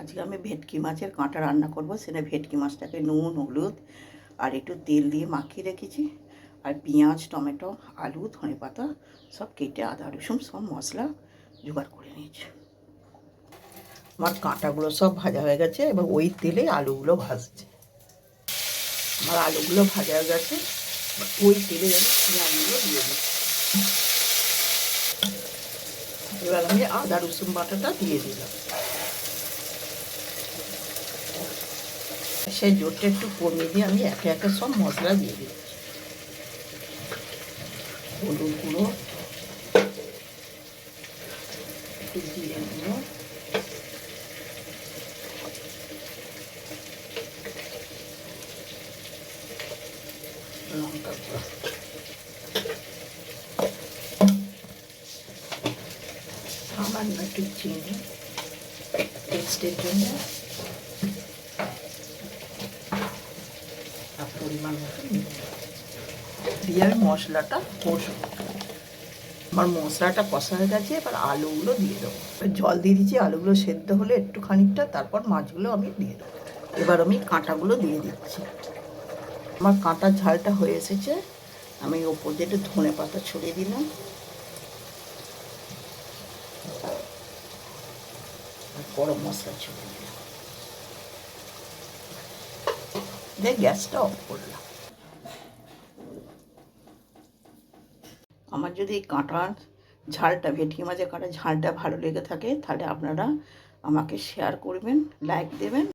আজকে আমি ভেটকি মাছের কাঁটা রান্না করব। সেটা ভেটকি মাছটাকে নুন, হলুদ আর একটু তেল দিয়ে মাখিয়ে রেখেছি। আর পেঁয়াজ, টমেটো, আলু, ধনেপাতা সব কেটে আদা রসুন সব মশলা জোগাড় করে নিয়েছি। আমার কাঁটাগুলো সব ভাজা হয়ে গেছে। এবার ওই তেলে আলুগুলো ভাজছে। আমার আলুগুলো ভাজা হয়ে গেছে। ওই তেলে আমি পেঁয়াজগুলো দিয়ে দিচ্ছি। এবার আমি আদা রসুন বাটাটা দিয়ে দিলাম। সেই জোরটা একটু কমিয়ে দিয়ে আমি একে একে সব মশলা দিয়ে দিচ্ছি। হলুদ গুঁড়ো, একটু জিরে গুঁড়ো, লঙ্কা গুঁড়ো, সামান্য একটু চিনি টেস্টের জন্য, আর পরিমাণ মতো দিয়ে আমি মশলাটা কষবো। আমার মশলাটা কষা হয়ে গেছে। এবার আলুগুলো দিয়ে দেবো। জল দিয়ে দিচ্ছি আলুগুলো সেদ্ধ হলে একটু খানিকটা, তারপর মাছগুলো আমি দিয়ে দেবো। এবার আমি কাঁটাগুলো দিয়ে দিচ্ছি। আমার কাঁটার ঝালটা হয়ে এসেছে। আমি ওপর দিয়ে একটু ধনে পাতা ছড়িয়ে দিলাম, আর গরম মশলা ছড়িয়ে দিলাম, দিয়ে গ্যাসটা অফ করলাম। আমার যদি এই কাঁটার ঝালটা, ভেটকি মাছের কাঁটার ঝালটা ভালো লেগে থাকে, তাহলে আপনারা আমাকে শেয়ার করবেন, লাইক দেবেন।